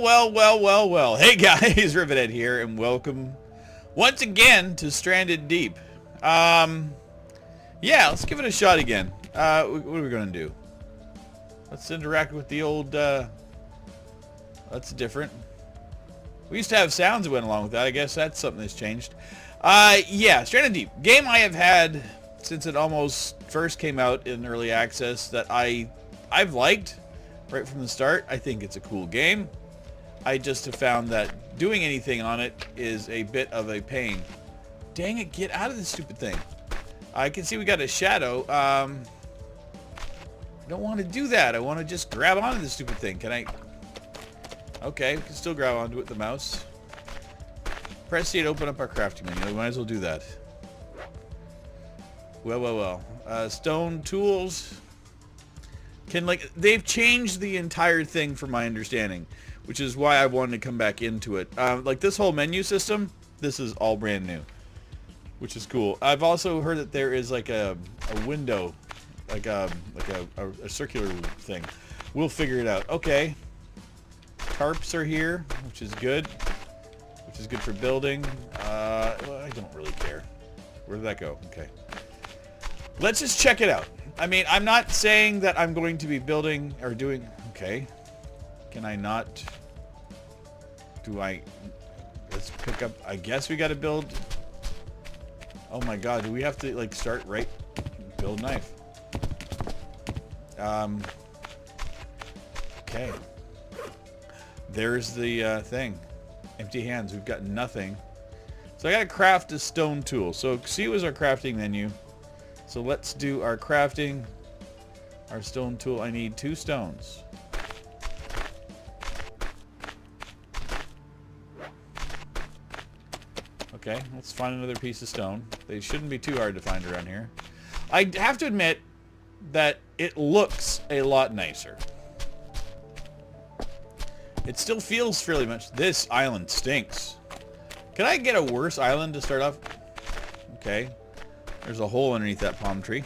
Well. Hey guys, Rivethead here, and welcome once again to Stranded Deep. Yeah, let's give it a shot again. What are we gonna do? Let's interact with the old, that's different. We used to have sounds that went along with that. I guess that's something that's changed. Yeah, Stranded Deep. Game I have had since it almost first came out in early access that I've liked right from the start. I think it's a cool game. I just have found that doing anything on it is a bit of a pain. Dang it, get out of this stupid thing. I can see we got a shadow. I don't want to do that. I want to just grab onto this stupid thing. Can I? Okay, we can still grab onto it with the mouse. Press C to open up our crafting menu. We might as well do that. Well. Stone tools. They've changed the entire thing from my understanding, which is why I wanted to come back into it. Like this whole menu system, this is all brand new, which is cool. I've also heard that there is like a window, like a circular thing. We'll figure it out. Okay. Tarps are here, which is good. Which is good for building. Well, I don't really care. Where did that go? Okay. Let's just check it out. I mean, I'm not saying that I'm going to be building or doing... Okay. Can I not... Let's pick up... I guess we got to build... Oh my god, do we have to, like, start right... Build knife. Okay. There's the thing. Empty hands. We've got nothing. So I got to craft a stone tool. So C was our crafting menu. So let's do our crafting. Our stone tool. I need 2 stones. Okay, let's find another piece of stone. They shouldn't be too hard to find around here. I have to admit that it looks a lot nicer. It still feels fairly much... This island stinks. Can I get a worse island to start off? Okay. There's a hole underneath that palm tree.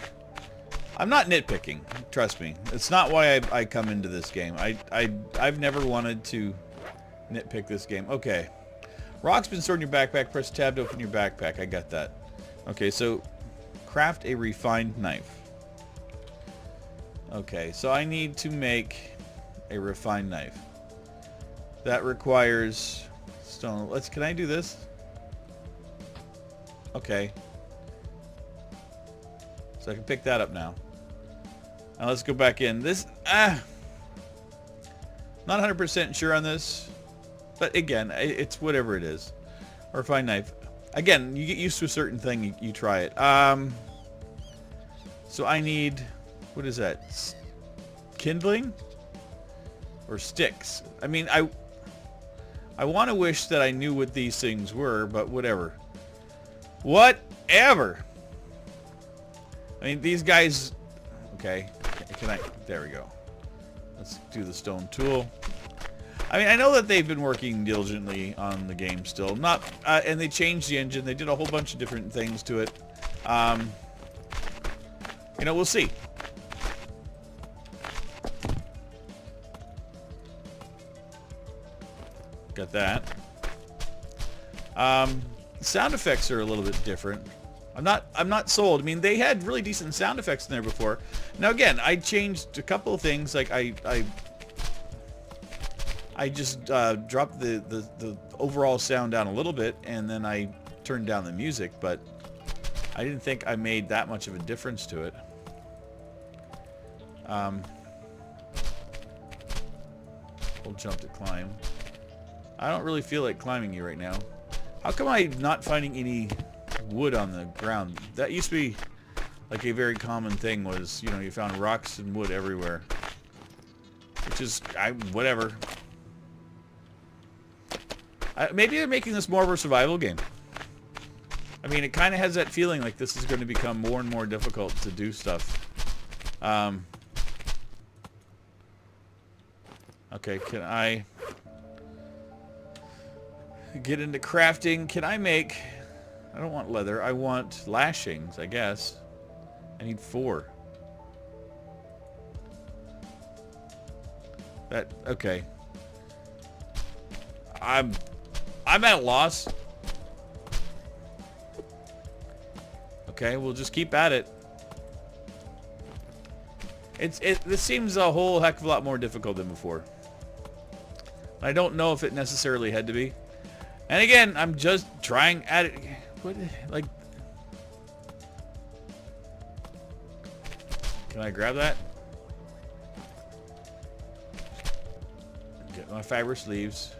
I'm not nitpicking. Trust me. It's not why I come into this game. I've never wanted to nitpick this game. Okay. Rock's been stored in your backpack. Press tab to open your backpack. I got that. Okay, so craft a refined knife. Okay, so I need to make a refined knife. That requires stone. Can I do this? Okay. So I can pick that up now. Now let's go back in. This, not 100% sure on this. But again, it's whatever it is. Or a fine knife. Again, you get used to a certain thing, you try it. So I need, what is that? Kindling? Or sticks? I mean, I want to wish that I knew what these things were, but whatever. Whatever! I mean, these guys... Okay. Can I... There we go. Let's do the stone tool. I mean, I know that they've been working diligently on the game still. Not... and they changed the engine. They did a whole bunch of different things to it. You know, we'll see. Got that. Sound effects are a little bit different. I'm not sold. I mean, they had really decent sound effects in there before. Now again, I changed a couple of things. Like I just dropped the overall sound down a little bit, and then I turned down the music, but I didn't think I made that much of a difference to it. We'll jump to climb. I don't really feel like climbing you right now. How come I'm not finding any wood on the ground? That used to be like a very common thing, was, you know, you found rocks and wood everywhere. Which is, whatever. Maybe they're making this more of a survival game. I mean, it kind of has that feeling like this is going to become more and more difficult to do stuff. Okay, can I get into crafting? Can I make... I don't want leather. I want lashings, I guess. I need 4. Okay. I'm at a loss. Okay, we'll just keep at it. This seems a whole heck of a lot more difficult than before. I don't know if it necessarily had to be. And again, I'm just trying at it. What, like... Can I grab that? Get my fiber sleeves.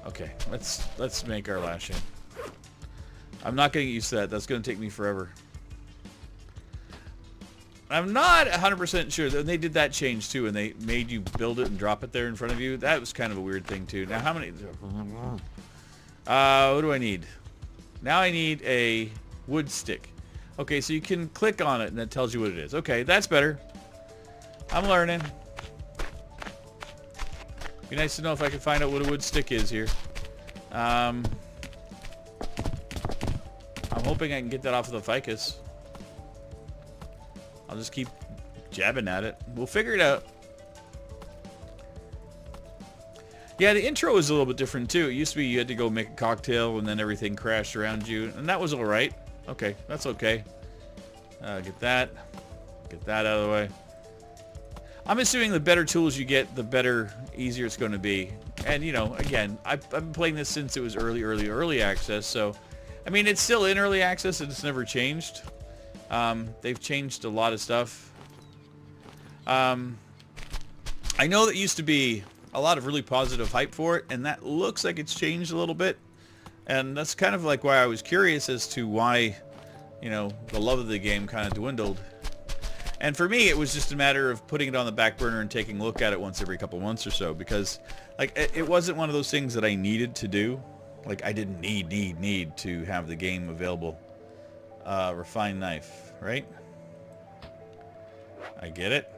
Okay, let's make our lashing. I'm not gonna get used to that. That's gonna take me forever. I'm not 100% sure. They did that change too, and they made you build it and drop it there in front of you. That was kind of a weird thing too. Now, how many? What do I need? Now I need a wood stick. Okay, so you can click on it and it tells you what it is. Okay, that's better. I'm learning. Be nice to know if I can find out what a wood stick is here. I'm hoping I can get that off of the ficus. I'll just keep jabbing at it. We'll figure it out. Yeah, the intro is a little bit different too. It used to be you had to go make a cocktail and then everything crashed around you. And that was alright. Okay, that's okay. Get that. Get that out of the way. I'm assuming the better tools you get, the better, easier it's going to be. And, you know, again, I've been playing this since it was early access. So, I mean, it's still in early access and it's never changed. They've changed a lot of stuff. I know that used to be a lot of really positive hype for it, and that looks like it's changed a little bit. And that's kind of like why I was curious as to why, you know, the love of the game kind of dwindled. And for me, it was just a matter of putting it on the back burner and taking a look at it once every couple months or so, because like it wasn't one of those things that I needed to do. Like I didn't need to have the game available. Refined knife, right? I get it.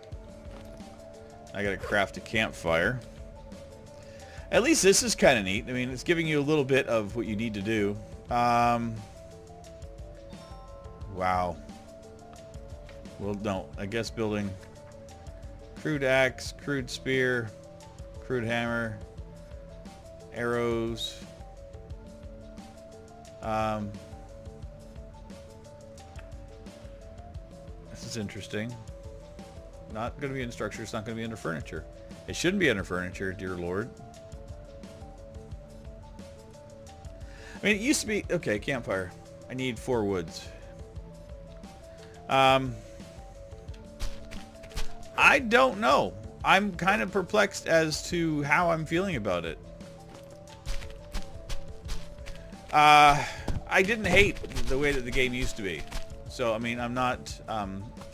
I gotta craft a campfire. At least this is kind of neat. I mean, it's giving you a little bit of what you need to do. Wow. Well, no. I guess building crude axe, crude spear, crude hammer, arrows. This is interesting. Not going to be in structure. It's not going to be under furniture. It shouldn't be under furniture, dear Lord. I mean, it used to be... Okay, campfire. I need 4 woods. I don't know. I'm kind of perplexed as to how I'm feeling about it. I didn't hate the way that the game used to be. So, I mean, I'm not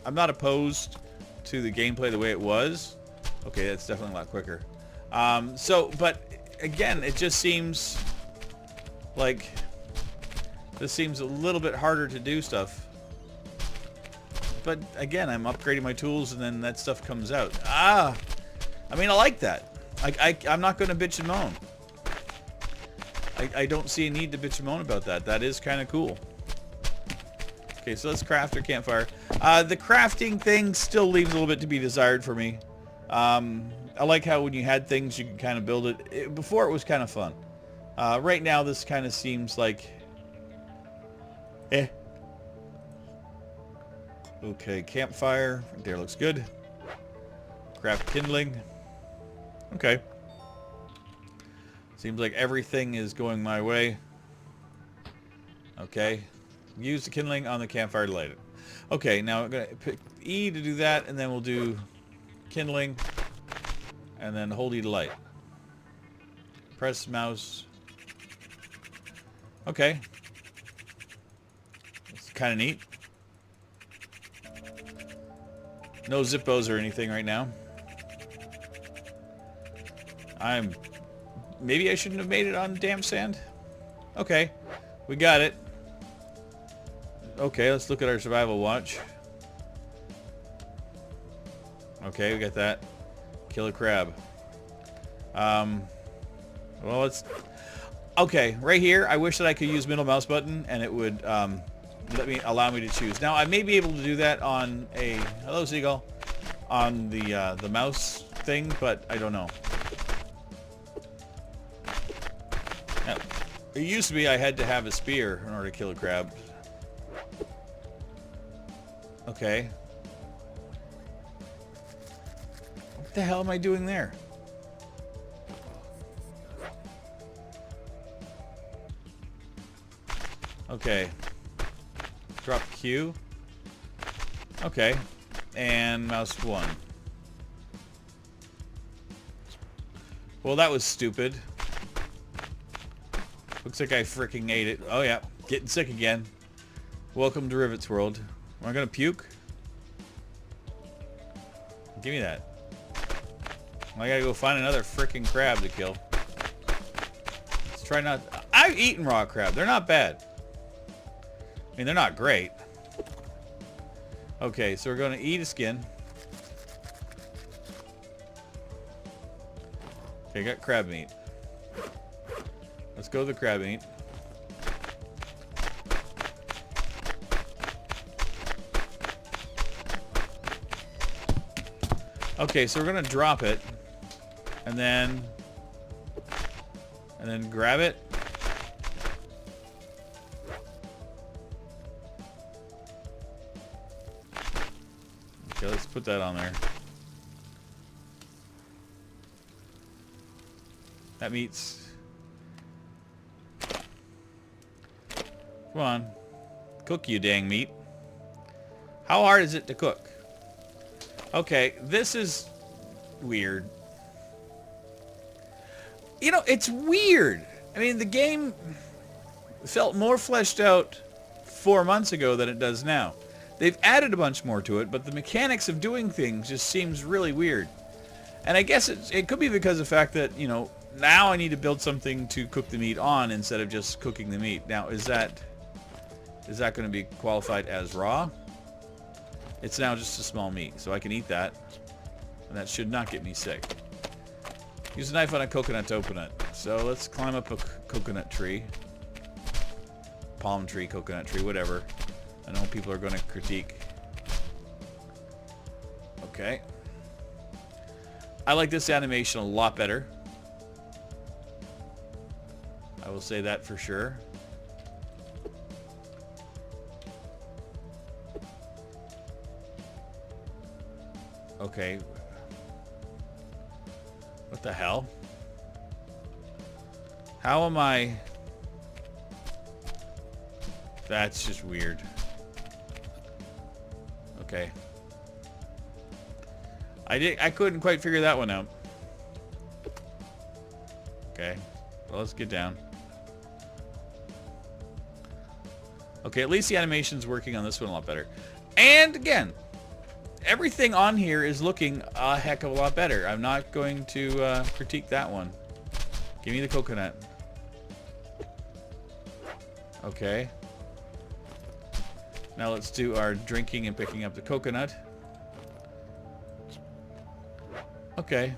opposed to the gameplay the way it was. Okay, that's definitely a lot quicker. But again, it just seems like this seems a little bit harder to do stuff. But again, I'm upgrading my tools and then that stuff comes out. I mean, I like that. I'm not going to bitch and moan. I don't see a need to bitch and moan about that. That is kind of cool. Okay, so let's craft our campfire. The crafting thing still leaves a little bit to be desired for me. I like how when you had things, you could kind of build it. Before, it was kind of fun. Right now, this kind of seems like... Eh. Okay, campfire. Right there looks good. Craft kindling. Okay. Seems like everything is going my way. Okay. Use the kindling on the campfire to light it. Okay, now I'm going to pick E to do that, and then we'll do kindling, and then hold E to light. Press mouse. Okay. It's kind of neat. No zippos or anything right now. Maybe I shouldn't have made it on damp sand. Okay. We got it. Okay, let's look at our survival watch. Okay, we got that. Kill a crab. Well, let's... Okay, right here, I wish that I could use middle mouse button and it would allow me to choose. Now I may be able to do that on a hello seagull on the mouse thing, but I don't know. Now, it used to be I had to have a spear in order to kill a crab. Okay. What the hell am I doing there? Okay. Drop Q. Okay. And mouse 1. Well, that was stupid. Looks like I freaking ate it. Oh yeah, getting sick again. Welcome to Rivet's world. Am I gonna puke? Give me that. I gotta go find another freaking crab to kill. Let's try not... I've eaten raw crab. They're not bad. I mean, they're not great. Okay, so we're gonna eat a skin. Okay, got crab meat. Let's go to the crab meat. Okay, so we're gonna drop it, and then grab it. Okay, let's put that on there. That meat's... Come on. Cook, you dang meat. How hard is it to cook? Okay, this is weird. You know, it's weird. I mean, the game felt more fleshed out 4 months ago than it does now. They've added a bunch more to it, but the mechanics of doing things just seems really weird. And I guess it could be because of the fact that, you know, now I need to build something to cook the meat on instead of just cooking the meat. Now, is that going to be qualified as raw? It's now just a small meat, so I can eat that. And that should not get me sick. Use a knife on a coconut to open it. So let's climb up a coconut tree. Palm tree, coconut tree, whatever. I know people are going to critique. Okay. I like this animation a lot better. I will say that for sure. Okay. What the hell? How am I... That's just weird. Okay. I couldn't quite figure that one out. Okay. Well, let's get down. Okay, at least the animation's working on this one a lot better. And again, everything on here is looking a heck of a lot better. I'm not going to critique that one. Give me the coconut. Okay. Now let's do our drinking and picking up the coconut. Okay.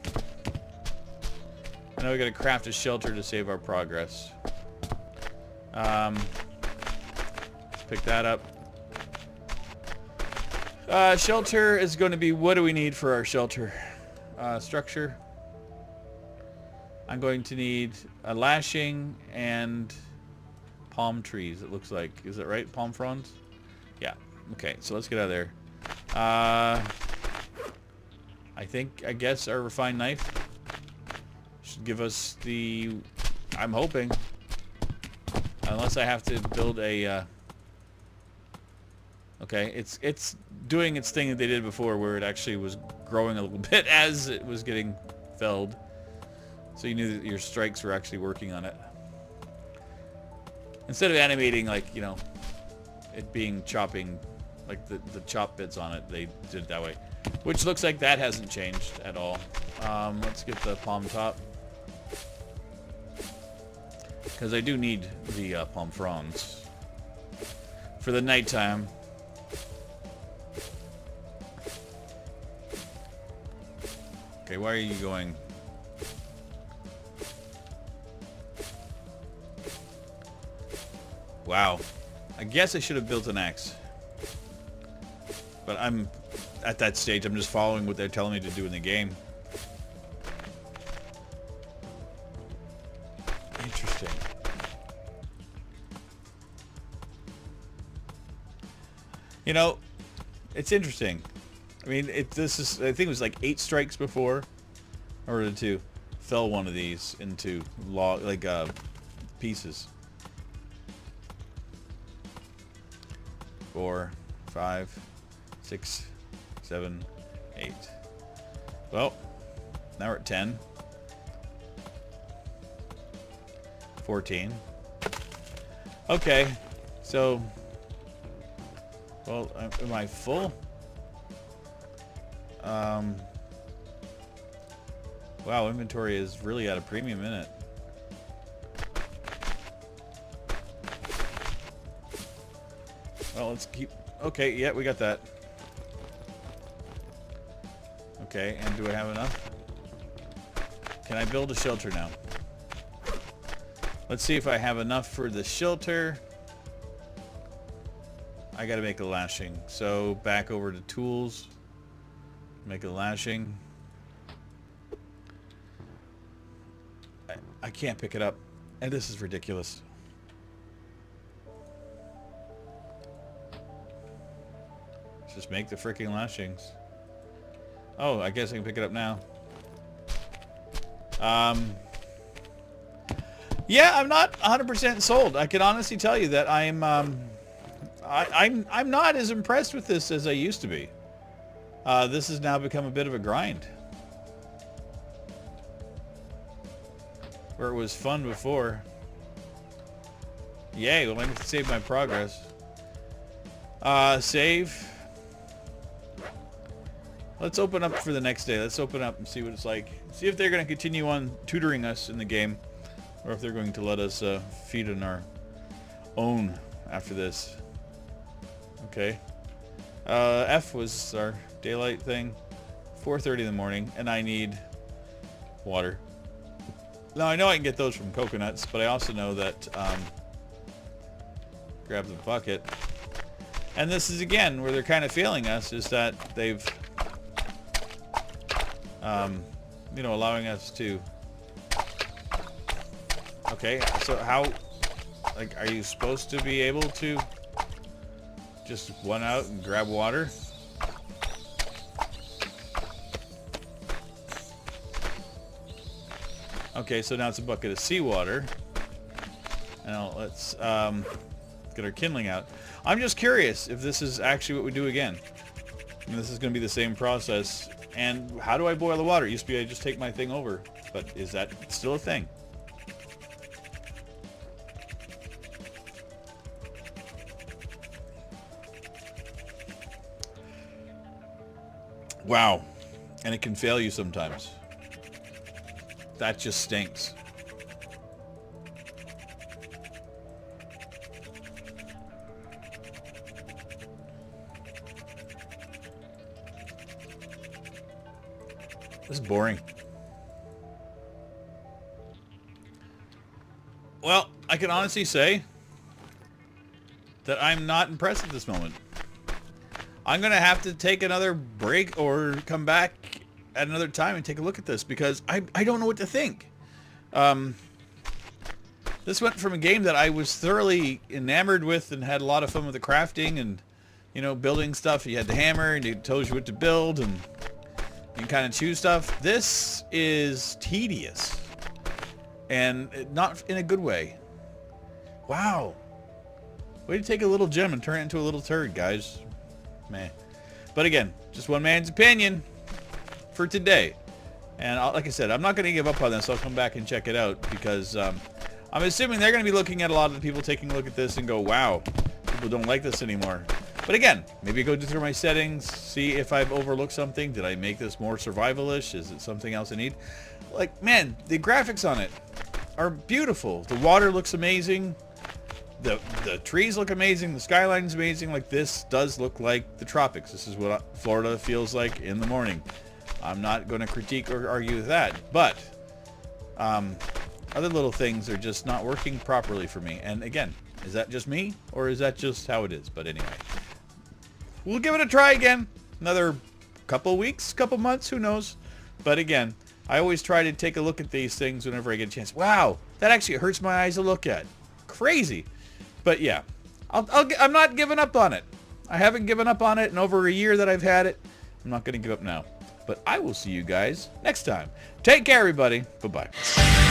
Now we gotta craft a shelter to save our progress. Let's pick that up. Shelter is going to be, what do we need for our shelter? Structure. I'm going to need a lashing and palm trees, it looks like. Is that right? Palm fronds? Yeah. Okay, so let's get out of there. I guess our refined knife should give us the... I'm hoping. Unless I have to build a... Okay, it's doing its thing that they did before where it actually was growing a little bit as it was getting felled. So you knew that your strikes were actually working on it. Instead of animating, like, you know, it being chopping, like the chop bits on it, they did it that way. Which looks like that hasn't changed at all. Let's get the palm top. Because I do need the palm fronds for the nighttime. Okay, why are you going? Wow. I guess I should have built an axe. But I'm at that stage, I'm just following what they're telling me to do in the game. Interesting. You know, it's interesting. I mean, this is, I think it was like 8 strikes before, or to fell one of these into pieces. 4, 5, 6, 7, 8. Well, now we're at 10. 14. Okay, so, well, am I full? Wow, inventory is really at a premium in it. Well, let's keep... Okay, yeah, we got that. Okay, and do I have enough? Can I build a shelter now? Let's see if I have enough for the shelter. I gotta make a lashing. So, back over to tools. Make a lashing. I can't pick it up. And this is ridiculous. Let's just make the freaking lashings. Oh, I guess I can pick it up now. Yeah, I'm not 100% sold. I can honestly tell you that I'm not as impressed with this as I used to be. This has now become a bit of a grind. Where it was fun before. Yay, well, let me save my progress. Save. Let's open up for the next day. Let's open up and see what it's like. See if they're going to continue on tutoring us in the game. Or if they're going to let us feed on our own after this. Okay. F was our daylight thing. 4:30 in the morning. And I need water. Now, I know I can get those from coconuts, but I also know that, grab the bucket. And this is, again, where they're kind of failing us, is that they've, you know, allowing us to... Okay, so how, like, are you supposed to be able to just run out and grab water? Okay, so now it's a bucket of seawater. Now let's get our kindling out. I'm just curious if this is actually what we do again. And this is going to be the same process. And how do I boil the water? It used to be I just take my thing over. But is that still a thing? Wow. And it can fail you sometimes. That just stinks. This is boring. Well, I can honestly say that I'm not impressed at this moment. I'm going to have to take another break or come back at another time and take a look at this because I don't know what to think. This went from a game that I was thoroughly enamored with and had a lot of fun with the crafting and, you know, building stuff. You had the hammer and it tells you what to build and you kind of choose stuff. This is tedious and not in a good way. Wow. Way to take a little gem and turn it into a little turd, guys. Man. But again, just one man's opinion for today. And like I said, I'm not going to give up on this. I'll come back and check it out because I'm assuming they're going to be looking at a lot of the people taking a look at this and go, wow, people don't like this anymore. But again, maybe go through my settings, see if I've overlooked something. Did I make this more survivalish? Is it something else I need? Like, man, the graphics on it are beautiful. The water looks amazing. The trees look amazing. The skyline's amazing. Like, this does look like the tropics. This is what Florida feels like in the morning. I'm not going to critique or argue with that. But other little things are just not working properly for me. And again, Is that just me, or is that just how it is? But anyway, we'll give it a try again. Another couple weeks, couple months, who knows? But again, I always try to take a look at these things whenever I get a chance. Wow, that actually hurts my eyes to look at. Crazy. But yeah, I'm not giving up on it. I haven't given up on it in over a year that I've had it. I'm not going to give up now. But I will see you guys next time. Take care, everybody. Bye-bye.